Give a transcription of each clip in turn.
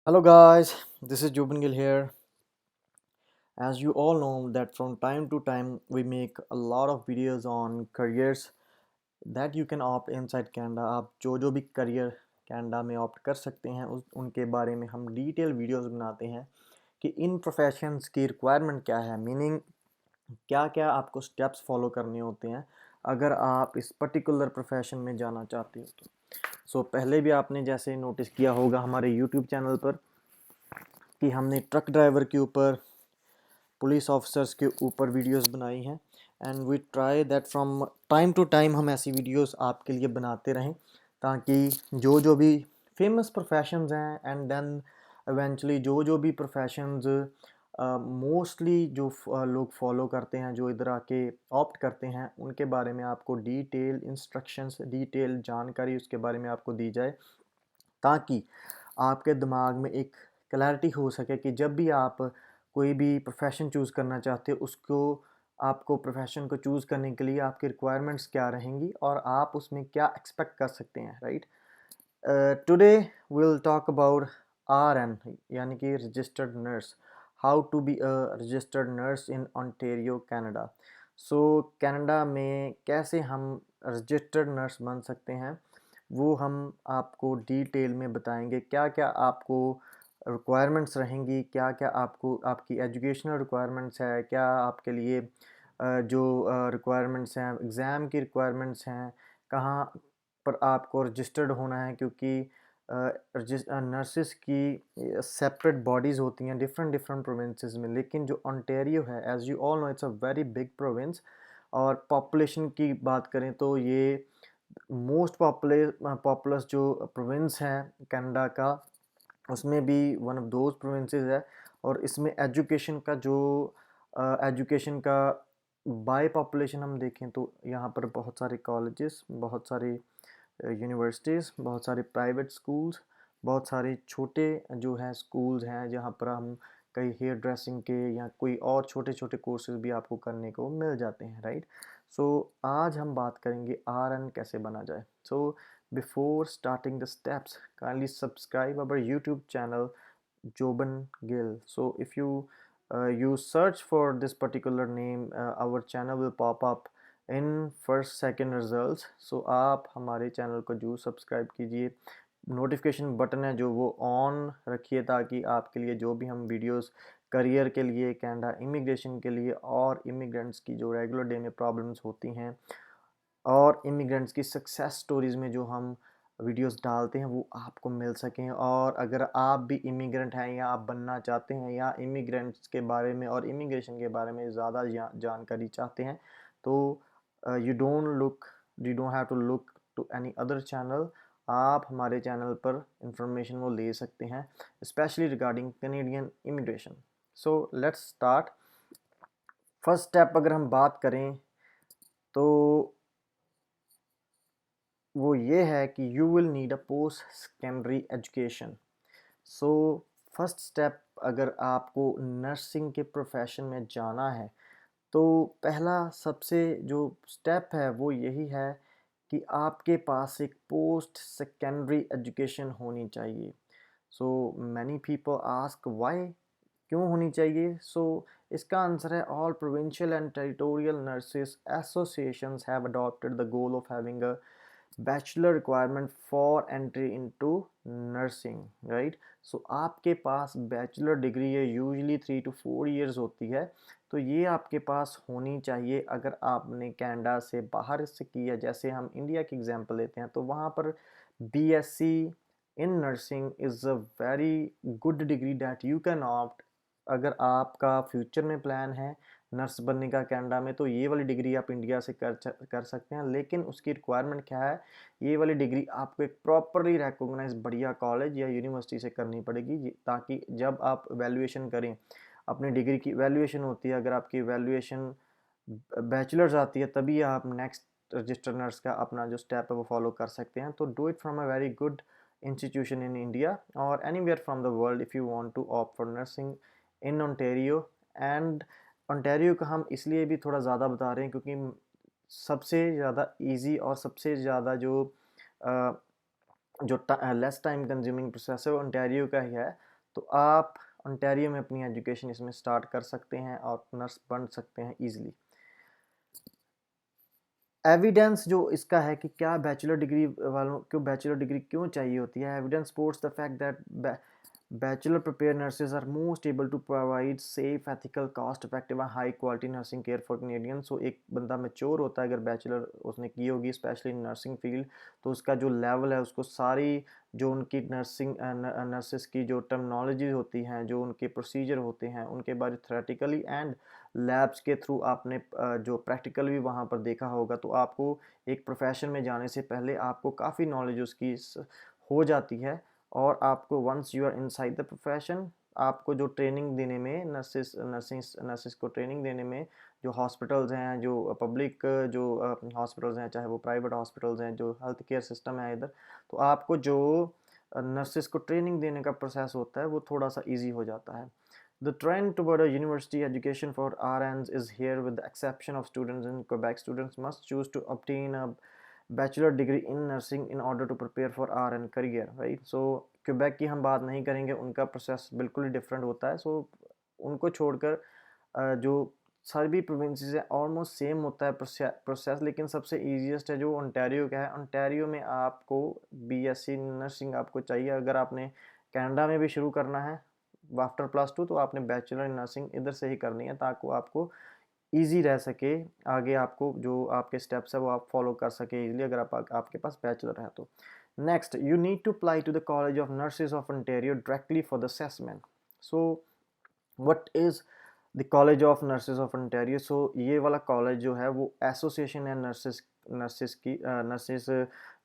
Hello guys, this is Jubin Gill here. As you all know that from time to time we make a lot of videos on careers that you can opt inside Canada. आप जो भी career Canada में opt कर सकते हैं उनके बारे में हम डिटेल वीडियोस बनाते हैं कि इन प्रोफेशंस की रिक्वायरमेंट क्या है, मीनिंग क्या क्या आपको स्टेप्स फॉलो करने होते हैं अगर आप इस पर्टिकुलर प्रोफेशन में जाना चाहते हो तो पहले भी आपने जैसे नोटिस किया होगा हमारे यूट्यूब चैनल पर कि हमने ट्रक ड्राइवर के ऊपर, पुलिस ऑफिसर्स के ऊपर वीडियोस बनाई हैं and we try that from time to time हम ऐसी वीडियोस आपके लिए बनाते रहें ताकि जो भी फेमस प्रोफेशंस हैं एंड देन इवेंचुअली जो भी प्रोफेशंस मोस्टली लोग फॉलो करते हैं, जो इधर आके ऑप्ट करते हैं, उनके बारे में आपको डिटेल इंस्ट्रक्शंस, डिटेल जानकारी उसके बारे में आपको दी जाए ताकि आपके दिमाग में एक क्लैरिटी हो सके कि जब भी आप कोई भी प्रोफेशन चूज़ करना चाहते हो उसको आपको प्रोफेशन को चूज़ करने के लिए आपकी रिक्वायरमेंट्स क्या रहेंगी और आप उसमें क्या एक्सपेक्ट कर सकते हैं, right. Today will talk about RN यानी कि registered nurse, how to be a registered nurse in Ontario Canada. So Canada में कैसे हम रजिस्टर्ड नर्स बन सकते हैं वो हम आपको डिटेल में बताएंगे। क्या क्या आपको रिक्वायरमेंट्स रहेंगी, क्या क्या आपको आपकी एजुकेशनल रिक्वायरमेंट्स है, क्या आपके लिए जो रिक्वायरमेंट्स हैं, एग्ज़ाम की रिक्वायरमेंट्स हैं, कहाँ पर आपको रजिस्टर्ड होना है, क्योंकि नर्सिस की सेपरेट बॉडीज़ होती हैं डिफरेंट डिफरेंट प्रोविंसेस में, लेकिन जो ओंटारियो है as you all know it's a very big province. और पॉपुलेशन की बात करें तो ये मोस्ट पॉपुलस जो प्रोविंस है कनाडा का, उसमें भी वन ऑफ दोज प्रोविंसेस है। और इसमें एजुकेशन का एजुकेशन का बाय पॉपुलेशन हम देखें तो यहाँ पर बहुत सारे कॉलेजेस, बहुत सारे यूनिवर्सिटीज़, बहुत सारे प्राइवेट स्कूल्स, बहुत सारे छोटे जो हैं स्कूल्स हैं जहाँ पर हम कई हेयर ड्रेसिंग के या कोई और छोटे छोटे कोर्सेज भी आपको करने को मिल जाते हैं, राइट। सो आज हम बात करेंगे RN कैसे बना जाए। So before starting the steps, kindly subscribe our YouTube channel Joban Gill. So if you search for this particular name, our channel will pop up in first second results. So आप हमारे channel को जो subscribe कीजिए, notification button है जो वो on रखिए ताकि आपके लिए जो भी हम वीडियोस करियर के लिए, कनाडा इमिग्रेशन के लिए और इमिग्रेंट्स की जो रेगुलर डे में प्रॉब्लम्स होती हैं और इमिग्रेंट्स की सक्सेस स्टोरीज़ में जो हम वीडियोस डालते हैं वो आपको मिल सकें। और अगर आप भी इमिग्रेंट हैं या आप बनना चाहते हैं या इमिग्रेंट्स के बारे में और इमिग्रेशन के बारे में ज़्यादा जानकारी चाहते हैं तो you don't have to look to any other channel. आप हमारे चैनल पर इंफॉर्मेशन वो ले सकते हैं specially regarding Canadian immigration. So let's start. First step अगर हम बात करें तो वो ये है कि you will need a post secondary education. So first step, अगर आपको नर्सिंग के प्रोफेशन में जाना है तो पहला सबसे जो स्टेप है वो यही है कि आपके पास एक पोस्ट सेकेंडरी एजुकेशन होनी चाहिए। So many people ask why, क्यों होनी चाहिए। इसका आंसर है all provincial and territorial nurses associations have adopted the goal of having a bachelor requirement for entry into nursing, right. So आपके पास बैचलर डिग्री है, यूजुअली 3 to 4 years होती है, तो ये आपके पास होनी चाहिए। अगर आपने कनाडा से बाहर से किया, जैसे हम इंडिया की एग्जांपल लेते हैं, तो वहाँ पर BSc in nursing is a very good degree that you can opt. अगर आपका फ्यूचर में प्लान है नर्स बनने का कनाडा में तो ये वाली डिग्री आप इंडिया से कर सकते हैं, लेकिन उसकी रिक्वायरमेंट क्या है, ये वाली डिग्री आपको एक प्रॉपरली रिकॉग्नाइज बढ़िया कॉलेज या यूनिवर्सिटी से करनी पड़ेगी ताकि जब आप वैल्यूएशन करें, अपनी डिग्री की वैल्यूएशन होती है, अगर आपकी वैल्यूएशन बैचलर्स आती है तभी आप नेक्स्ट रजिस्टर नर्स का अपना जो स्टेप है वो फॉलो कर सकते हैं। तो do it from a very good institution in India और anywhere from the world if you want to opt for nursing in Ontario. And Ontario का हम इसलिए भी थोड़ा ज़्यादा बता रहे हैं क्योंकि सबसे ज़्यादा इजी और सबसे ज़्यादा जो लेस टाइम कंज्यूमिंग प्रोसेस है वो ओंटारियो का ही है। तो आप ओंटारियो में अपनी एजुकेशन इसमें स्टार्ट कर सकते हैं और नर्स बन सकते हैं ईजिली। एविडेंस जो इसका है कि क्या बैचलर डिग्री वालों को बैचलर डिग्री क्यों चाहिए होती है, evidence supports the fact that bachelor prepared nurses are most able to provide safe, ethical, cost effective and high quality nursing care for Canadians। so एक बंदा मेच्योर होता है अगर बैचलर उसने की होगी स्पेशली इन नर्सिंग फील्ड, तो उसका जो लेवल है उसको सारी जो उनकी नर्सेस की जो टर्मिनोलॉजी होती हैं, जो उनके प्रोसीजर होते हैं, उनके बारे थ्योरेटिकली एंड लैब्स के थ्रू आपने जो प्रैक्टिकल भी वहाँ पर देखा होगा, तो आपको एक प्रोफेशन में जाने से पहले आपको काफ़ी नॉलेज उसकी हो जाती है। और आपको once you are inside the profession, आपको जो ट्रेनिंग देने में नर्सिस को ट्रेनिंग देने में जो हॉस्पिटल्स हैं, जो पब्लिक जो हॉस्पिटल्स हैं, चाहे वो प्राइवेट हॉस्पिटल्स हैं, जो हेल्थ केयर सिस्टम है इधर, तो आपको जो नर्सिस को ट्रेनिंग देने का प्रोसेस होता है वो थोड़ा सा ईजी हो जाता है। The trend toward a university education for RNs is here, with the exception of students in Quebec. Students must choose to obtain a bachelor degree in nursing in order to prepare for RN career, right? So Quebec की हम बात नहीं करेंगे, उनका process बिल्कुल ही different होता है। सो उनको छोड़कर जो सभी प्रोविंसेस है ऑलमोस्ट सेम होता है प्रोसेस, लेकिन सबसे ईजीएस्ट है जो ओंटारियो का है। ओंटारियो में आपको बीएससी नर्सिंग आपको चाहिए। अगर आपने कनाडा में भी शुरू करना है आफ्टर +2, तो आपने बैचलर इन नर्सिंग इधर से ही करनी है ताकि आपको ईजी रह सके, आगे आपको जो आपके स्टेप्स है वो आप फॉलो कर सके इजीली अगर आपके पास बैचलर है तो। Next, you need to apply to the college of nurses of Ontario directly for the assessment. So what is the college of nurses of Ontario? So ये वाला कॉलेज जो है वो एसोसिएशन है नर्सेस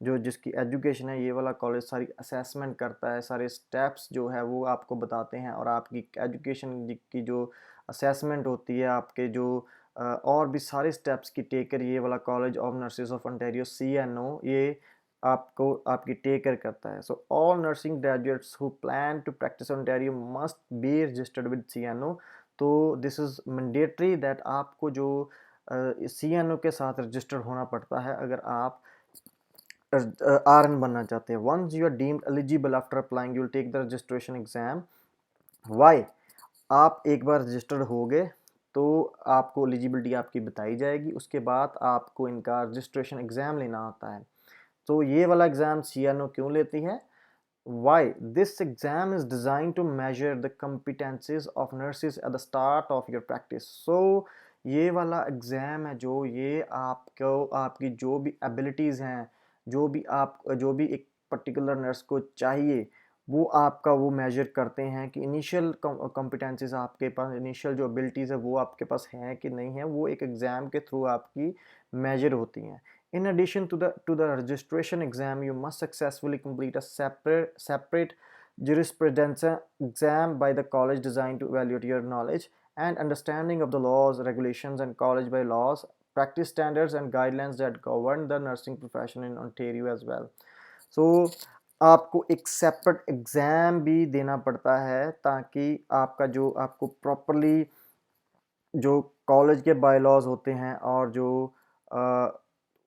जो जिसकी एजुकेशन है, ये वाला कॉलेज सारी असेसमेंट करता है, सारे स्टेप्स जो है वो आपको बताते हैं, और आपकी एजुकेशन की जो असेसमेंट होती है, आपके जो और भी सारे स्टेप्स की टेक कर ये वाला college of nurses of Ontario CNO ये आपको आपकी टेक केयर करता है। So all nursing graduates who plan to practice Ontario must be registered with CNO। तो दिस इज़ मैंडेटरी दैट आपको जो CNO के साथ रजिस्टर होना पड़ता है अगर आप RN बनना चाहते हैं। Once you are deemed eligible after applying, you will take the registration exam. Why? आप एक बार रजिस्टर्ड हो गए तो आपको एलिजिबिलिटी आपकी बताई जाएगी, उसके बाद आपको इनका रजिस्ट्रेशन एग्ज़ाम लेना आता है। तो ये वाला एग्ज़ाम CNO क्यों लेती है? Why? This exam is designed to measure the competencies of nurses at the start of your practice. So ये वाला एग्ज़ाम है जो ये आपको आपकी जो भी एबिलिटीज़ हैं, जो भी एक पर्टिकुलर नर्स को चाहिए, वो आपका वो मेजर करते हैं कि इनिशियल कॉम्पिटेंसीज आपके पास, इनिशियल जो एबिलिटीज़ है वो आपके पास हैं कि नहीं है, वो एक एग्ज़ाम के थ्रू आपकी मेजर होती हैं। In addition to the registration exam, you must successfully complete a separate jurisprudence exam by the college designed to evaluate your knowledge and understanding of the laws, regulations, and college by laws, practice standards, and guidelines that govern the nursing profession in Ontario as well. So आपको एक separate exam भी देना पड़ता है ताकि आपका जो आपको प्रॉपरली जो कॉलेज के बायलॉज होते हैं और जो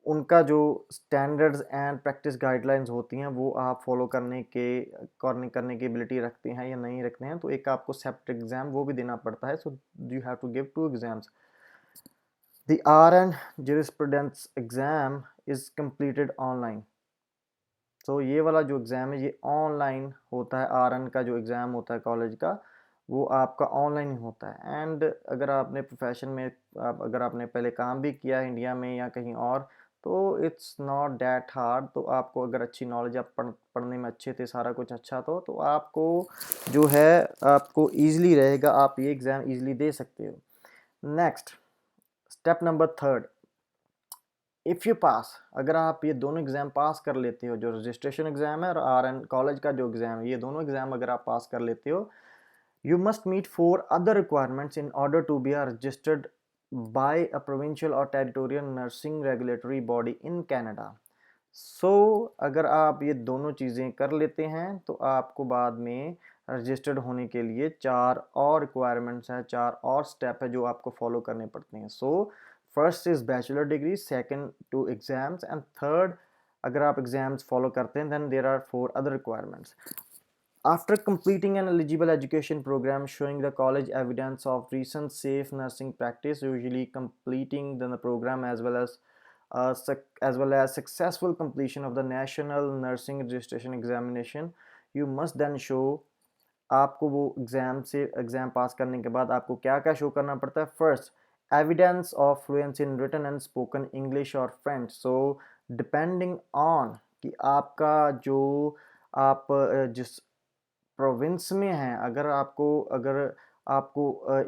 उनका जो स्टैंडर्ड्स एंड प्रैक्टिस गाइडलाइंस होती हैं वो आप फॉलो करने की एबिलिटी रखते हैं या नहीं रखते हैं, तो एक आपको सेपरेट एग्ज़ाम वो भी देना पड़ता है। So you have to give 2 exams. The RN jurisprudence exam is completed online. तो ये वाला जो एग्ज़ाम है ये ऑनलाइन होता है। RN का जो एग्ज़ाम होता है कॉलेज का, वो आपका ऑनलाइन ही होता है। एंड अगर आपने प्रोफेशन में अगर आपने पहले काम भी किया है इंडिया में या कहीं और, तो इट्स नॉट दैट हार्ड। तो आपको अगर अच्छी नॉलेज, आप पढ़ने में अच्छे थे, सारा कुछ अच्छा तो आपको जो है आपको ईजिली रहेगा, आप ये एग्ज़ाम ईजिली दे सकते हो। Next, step number 3, if you pass, अगर आप ये दोनों एग्ज़ाम पास कर लेते हो, जो रजिस्ट्रेशन एग्ज़ाम है और RN कॉलेज का जो एग्ज़ाम है, ये दोनों एग्ज़ाम अगर आप पास कर लेते हो, you must meet 4 other requirements in order to be registered by a provincial or territorial nursing regulatory body in Canada. So अगर आप ये दोनों चीज़ें कर लेते हैं तो आपको बाद में रजिस्टर्ड होने के लिए 4 और रिक्वायरमेंट्स हैं, 4 और स्टेप है जो आपको फॉलो करने पड़ते हैं। So first is bachelor degree, second 2 exams, and third अगर आप एग्ज़ाम्स फॉलो करते हैं then there are 4 other requirements. After completing an eligible education program showing the college evidence of recent safe nursing practice, usually completing the program as well as successful completion of the National Nursing Registration Examination, you must then show, आपको वो exam पास करने के बाद आपको क्या क्या show करना पड़ता है. First, evidence of fluency in written and spoken English और फ्रेंच. सो डिपेंडिंग ऑन कि आपका जो आप जिस प्रोविंस में हैं, अगर आपको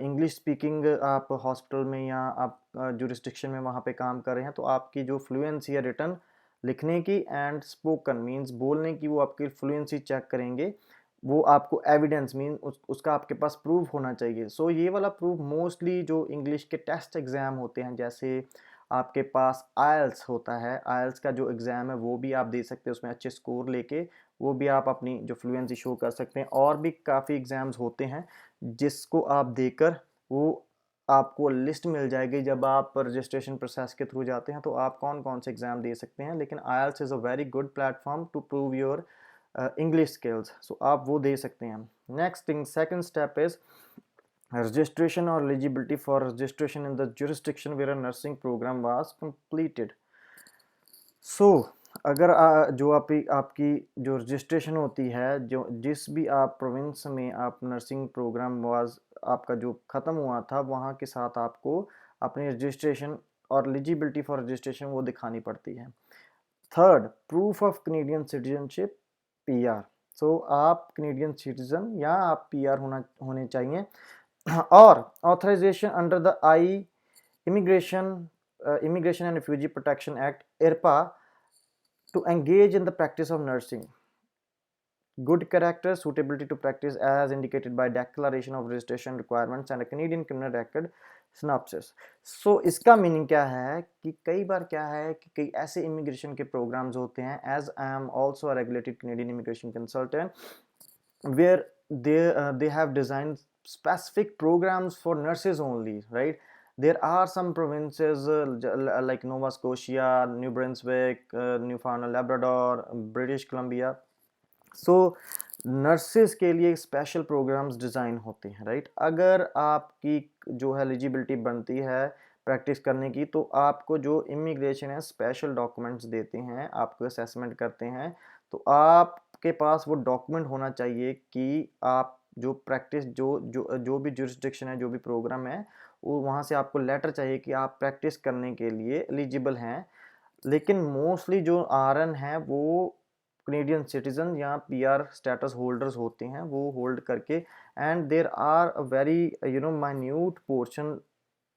इंग्लिश स्पीकिंग आप हॉस्पिटल में या आप जुरिस्डिक्शन में वहाँ पे काम कर रहे हैं, तो आपकी जो फ्लुएंसी है रिटन लिखने की एंड स्पोकन मींस बोलने की, वो आपकी फ्लुएंसी चेक करेंगे. वो आपको एविडेंस मीन उसका आपके पास प्रूफ होना चाहिए. सो ये वाला प्रूफ मोस्टली जो इंग्लिश के टेस्ट एग्ज़ाम होते हैं, जैसे आपके पास आयल्स होता है, आयल्स का जो एग्ज़ाम है वो भी आप दे सकते हैं, उसमें अच्छे स्कोर लेके वो भी आप अपनी जो फ्लुएंसी शो कर सकते हैं. और भी काफ़ी एग्ज़ाम्स होते हैं जिसको आप देकर वो आपको लिस्ट मिल जाएगी जब आप रजिस्ट्रेशन प्रोसेस के थ्रू जाते हैं, तो आप कौन कौन से एग्ज़ाम दे सकते हैं. लेकिन IELTS is a very good platform to prove your English skills, so आप वो दे सकते हैं. Next thing, second step is registration or eligibility for registration in the jurisdiction where a nursing program was completed. So अगर जो आपकी जो registration होती है, जो जिस भी आप प्रोविंस में आप नर्सिंग प्रोग्राम वाज आपका जो ख़त्म हुआ था, वहाँ के साथ आपको अपनी रजिस्ट्रेशन और एलिजिबिलिटी फॉर रजिस्ट्रेशन वो दिखानी पड़ती है. Third, proof of Canadian citizenship, PR. So आप कनेडियन सिटीजन या आप पीआर होने चाहिए. और authorization under the immigration and refugee protection act, IRPA, to engage in the practice of nursing. Good character, suitability to practice as indicated by declaration of registration requirements and a Canadian criminal record synopsis. So इसका meaning क्या है कि कई बार क्या है कि कई ऐसे इमिग्रेशन के प्रोग्राम्स होते हैं, as I am also a regulated Canadian immigration consultant, where they have designed specific programs for nurses only, right? There are some provinces like Nova Scotia, New Brunswick, Newfoundland, Labrador, British Columbia. So nurses के लिए special programmes design होते हैं, right? अगर आपकी जो है eligibility बनती है प्रैक्टिस करने की, तो आपको जो इमिग्रेशन है स्पेशल डॉक्यूमेंट्स देते हैं, आपको असेसमेंट करते हैं, तो आपके पास वो डॉक्यूमेंट होना चाहिए कि आप जो प्रैक्टिस जो भी जुरिस्डिक्शन है, जो भी प्रोग्राम है, वो वहाँ से आपको लेटर चाहिए कि आप प्रैक्टिस करने के लिए एलिजिबल हैं. लेकिन मोस्टली जो आरएन है वो कनेडियन सिटीजन या पीआर स्टेटस होल्डर्स होते हैं, वो होल्ड करके, and there are a very minute portion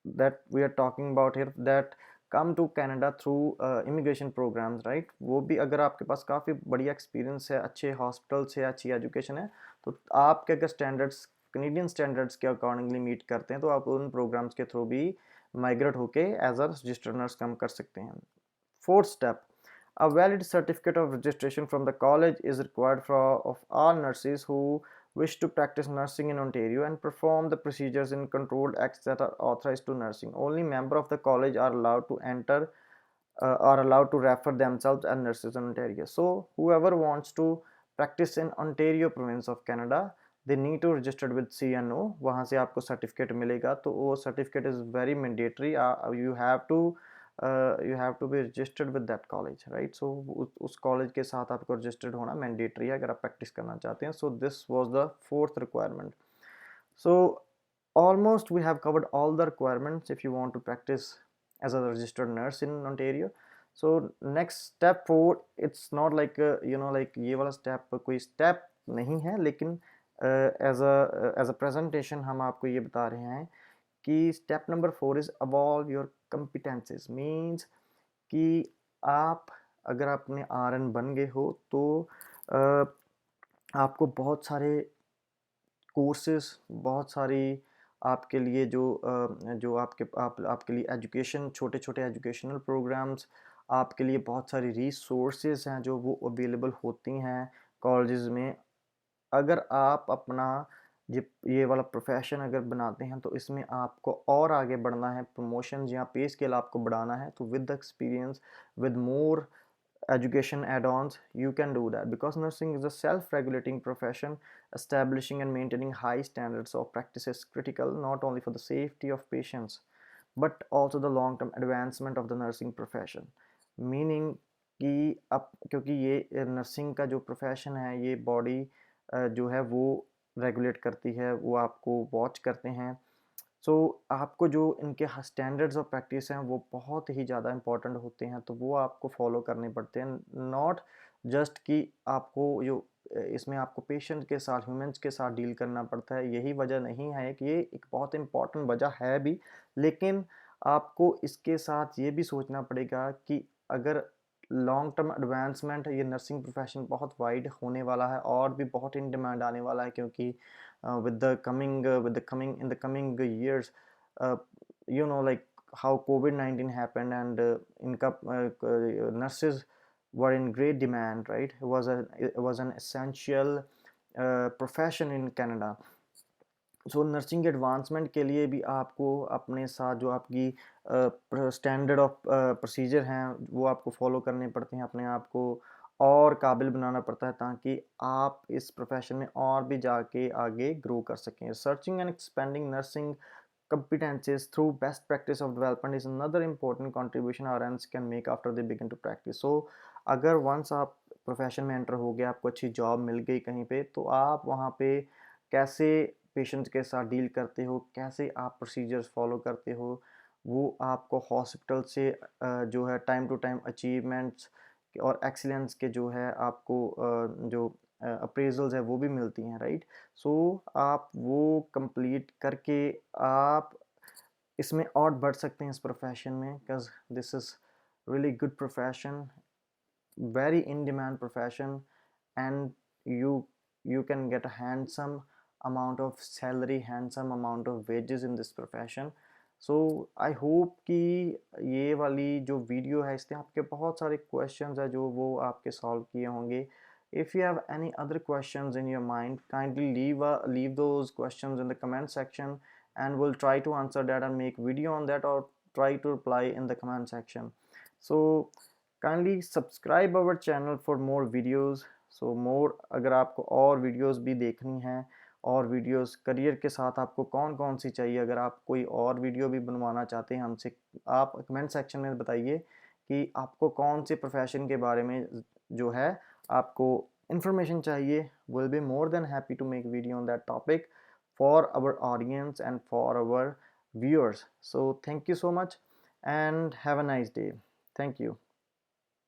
that we are talking about here that come to Canada through immigration programs, right? वो भी अगर आपके पास काफ़ी बढ़िया एक्सपीरियंस है, अच्छे हॉस्पिटल्स है, अच्छी एजुकेशन है, तो आपके अगर स्टैंडर्ड्स कनेडियन स्टैंडर्ड्स के अकॉर्डिंगली मीट करते हैं, तो आप उन प्रोग्राम्स के थ्रू भी माइग्रेट होके एज अ रजिस्टर्ड नर्स काम कर सकते हैं. Fourth step, a valid certificate of registration from the college is required of all nurses who wish to practice nursing in Ontario and perform the procedures in controlled acts that are authorized to nursing. Only member of the college are allowed to enter are allowed to refer themselves as nurses in Ontario. So whoever wants to practice in Ontario province of Canada, they need to register with CNO. वहाँ से आपको certificate मिलेगा, तो वो certificate is very mandatory. You have to be registered with that college, right? So उस college के साथ आपको रजिस्टर्ड होना मैंडेटरी है अगर आप प्रैक्टिस करना चाहते हैं. So this was the fourth requirement. So almost we have covered all the requirements if you want to practice as a registered nurse in Ontario. So next step 4, it's not like like ये वाला step कोई step नहीं है, लेकिन as a presentation हम आपको ये बता रहे हैं कि step number 4 is evolve your competencies. Means कि आप अगर आपने आरएन बन गए हो, तो आपको बहुत सारे कोर्सेज, बहुत सारी आपके लिए जो आपके लिए एजुकेशन, छोटे छोटे एजुकेशनल प्रोग्राम्स, आपके लिए बहुत सारी रिसोर्सेज हैं जो वो अवेलेबल होती हैं कॉलेजेस में. अगर आप अपना ये वाला प्रोफेशन अगर बनाते हैं, तो इसमें आपको और आगे बढ़ना है, प्रमोशन या पे स्केल आपको बढ़ाना है, तो with the experience, with more education add-ons, you can do that, because nursing is a self-regulating profession. Establishing and maintaining high standards of practice is critical not only for the safety of patients but also the long-term advancement of the nursing profession. Meaning कि अब क्योंकि ये nursing का जो profession है, ये body जो है वो रेगुलेट करती है, वो आपको वॉच करते हैं। सो आपको जो इनके स्टैंडर्ड्स ऑफ प्रैक्टिस हैं वो बहुत ही ज़्यादा इंपॉर्टेंट होते हैं, तो वो आपको फॉलो करने पड़ते हैं। नॉट जस्ट कि आपको जो इसमें आपको पेशेंट के साथ, ह्यूमंस के साथ डील करना पड़ता है, यही वजह नहीं है कि ये एक बहुत इंपॉर्टेंट वजह है भी, लेकिन आपको इसके साथ ये भी सोचना पड़ेगा कि अगर लॉन्ग टर्म एडवांसमेंट है, ये नर्सिंग प्रोफेशन बहुत वाइड होने वाला है और भी बहुत इन डिमांड आने वाला है, क्योंकि with the coming in the coming years, uh, like how COVID-19 happened, and nurses were in great demand, right? It was an essential profession in Canada. So nursing advancement के लिए भी आपको अपने साथ जो आपकी स्टैंडर्ड ऑफ प्रोसीजर हैं वो आपको फॉलो करने पड़ते हैं, अपने आप को और काबिल बनाना पड़ता है ताकि आप इस प्रोफेशन में और भी जाके आगे ग्रो कर सकें। Searching and expanding nursing competencies through best practice of development is another important contribution RNs can make after they begin to practice. So अगर once आप प्रोफेशन में एंटर हो गए, आपको अच्छी जॉब मिल गई कहीं पे, तो आप वहाँ पे कैसे पेशेंट्स के साथ डील करते हो, कैसे आप प्रोसीजर्स फॉलो करते हो, वो आपको हॉस्पिटल से जो है टाइम टू टाइम अचीवमेंट्स और एक्सीलेंस के जो है आपको जो अप्रेजल्स है वो भी मिलती हैं, राइट। सो आप वो कंप्लीट करके आप इसमें और बढ़ सकते हैं इस प्रोफेशन में, because this is really good profession, very in demand profession, and you can get a handsome amount of salary, handsome amount of wages in this profession. So I hope कि ये वाली जो वीडियो है इसमें आपके बहुत सारे क्वेश्चंस है जो वो आपके सॉल्व किए होंगे। If you have any other questions in your mind, kindly leave those questions in the comment section, and we'll try to answer that and make video on that, or try to reply in the comment section. So kindly subscribe our channel for more videos. So more, अगर आपको और videos भी देखनी हैं और videos career के साथ आपको कौन कौन सी चाहिए, अगर आप कोई और वीडियो भी बनवाना चाहते हैं हमसे, आप कमेंट सेक्शन में बताइए कि आपको कौन से प्रोफेशन के बारे में जो है आपको इंफॉर्मेशन चाहिए। Will be more than happy to make video on that topic for our audience and for our viewers. So thank you so much and have a nice day. Thank you.